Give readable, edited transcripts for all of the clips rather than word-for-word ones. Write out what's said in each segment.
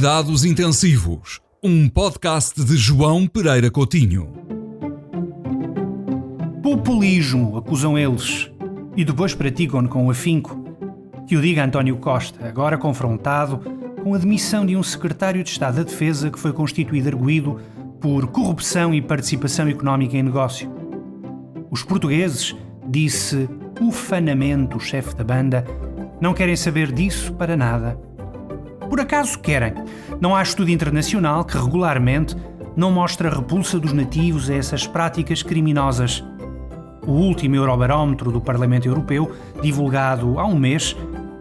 Cuidados Intensivos, um podcast de João Pereira Coutinho. Populismo, acusam eles, e depois praticam-no com afinco. Que o diga António Costa, agora confrontado com a demissão de um secretário de Estado da Defesa que foi constituído arguido por corrupção e participação económica em negócio. Os portugueses, disse ufanamente o chefe da banda, não querem saber disso para nada. Por acaso querem. Não há estudo internacional que regularmente não mostre a repulsa dos nativos a essas práticas criminosas. O último Eurobarómetro do Parlamento Europeu, divulgado há um mês,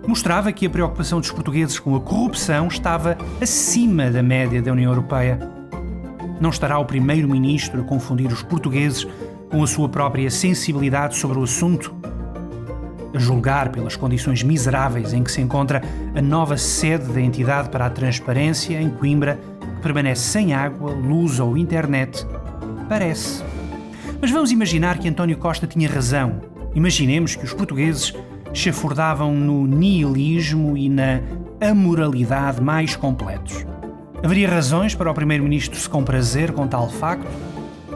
mostrava que a preocupação dos portugueses com a corrupção estava acima da média da União Europeia. Não estará o primeiro-ministro a confundir os portugueses com a sua própria sensibilidade sobre o assunto? A julgar pelas condições miseráveis em que se encontra a nova sede da entidade para a transparência, em Coimbra, que permanece sem água, luz ou internet, parece. Mas vamos imaginar que António Costa tinha razão. Imaginemos que os portugueses chafurdavam no nihilismo e na amoralidade mais completos. Haveria razões para o primeiro-ministro se comprazer com tal facto?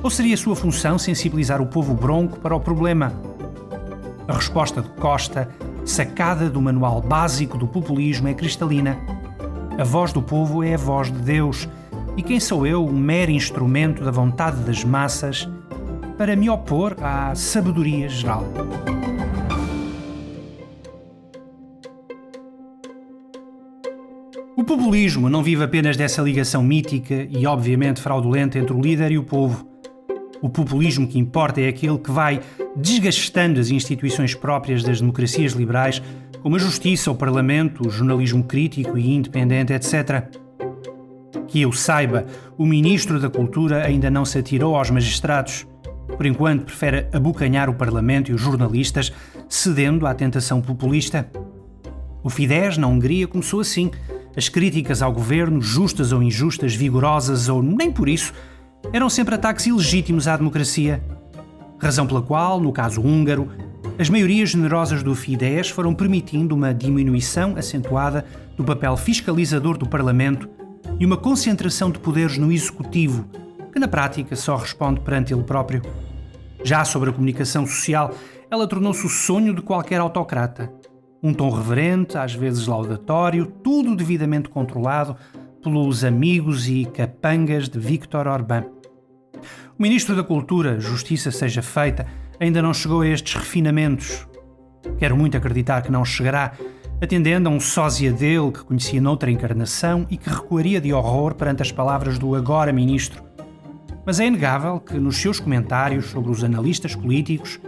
Ou seria sua função sensibilizar o povo bronco para o problema? A resposta de Costa, sacada do manual básico do populismo, é cristalina. A voz do povo é a voz de Deus. E quem sou eu, um mero instrumento da vontade das massas, para me opor à sabedoria geral? O populismo não vive apenas dessa ligação mítica e obviamente fraudulenta entre o líder e o povo. O populismo que importa é aquele que vai desgastando as instituições próprias das democracias liberais, como a justiça, o parlamento, o jornalismo crítico e independente, etc. Que eu saiba, o ministro da Cultura ainda não se atirou aos magistrados. Por enquanto, prefere abocanhar o parlamento e os jornalistas, cedendo à tentação populista. O Fidesz, na Hungria, começou assim. As críticas ao governo, justas ou injustas, vigorosas ou nem por isso, eram sempre ataques ilegítimos à democracia. Razão pela qual, no caso húngaro, as maiorias generosas do Fidesz foram permitindo uma diminuição acentuada do papel fiscalizador do Parlamento e uma concentração de poderes no Executivo, que na prática só responde perante ele próprio. Já sobre a comunicação social, ela tornou-se o sonho de qualquer autocrata. Um tom reverente, às vezes laudatório, tudo devidamente controlado pelos amigos e capangas de Viktor Orbán. O Ministro da Cultura, justiça seja feita, ainda não chegou a estes refinamentos. Quero muito acreditar que não chegará, atendendo a um sósia dele que conhecia noutra encarnação e que recuaria de horror perante as palavras do agora Ministro. Mas é inegável que nos seus comentários sobre os analistas políticos,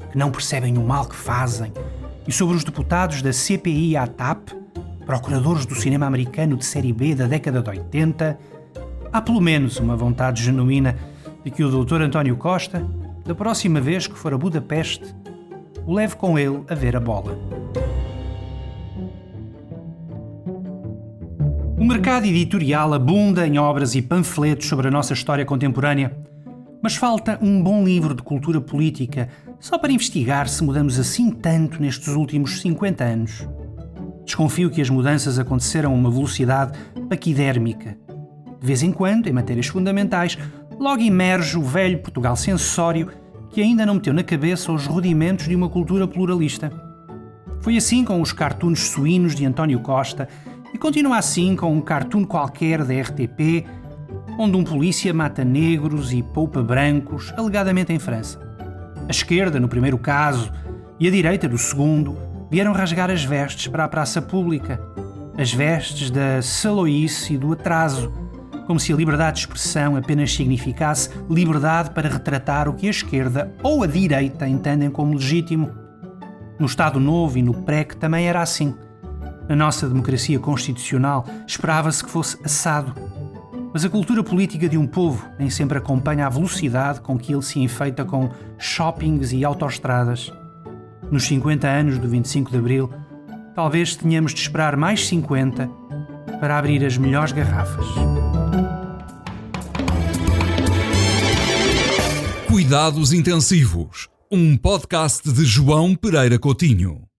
que não percebem o mal que fazem, e sobre os deputados da CPI à TAP, procuradores do cinema americano de série B da década de 80, há pelo menos uma vontade genuína de que o Dr. António Costa, da próxima vez que for a Budapeste, o leve com ele a ver a bola. O mercado editorial abunda em obras e panfletos sobre a nossa história contemporânea, mas falta um bom livro de cultura política só para investigar se mudamos assim tanto nestes últimos 50 anos. Desconfio que as mudanças aconteceram a uma velocidade paquidérmica. De vez em quando, em matérias fundamentais, logo emerge o velho Portugal sensório que ainda não meteu na cabeça os rudimentos de uma cultura pluralista. Foi assim com os cartoons suínos de António Costa e continua assim com um cartoon qualquer da RTP, onde um polícia mata negros e poupa brancos, alegadamente em França. A esquerda, no primeiro caso, e a direita, do segundo, vieram rasgar as vestes para a praça pública, as vestes da saloice e do atraso, como se a liberdade de expressão apenas significasse liberdade para retratar o que a esquerda ou a direita entendem como legítimo. No Estado Novo e no PREC também era assim. Na nossa democracia constitucional esperava-se que fosse assado. Mas a cultura política de um povo nem sempre acompanha a velocidade com que ele se enfeita com shoppings e autoestradas. Nos 50 anos do 25 de Abril, talvez tenhamos de esperar mais 50 para abrir as melhores garrafas. Cuidados Intensivos, um podcast de João Pereira Coutinho.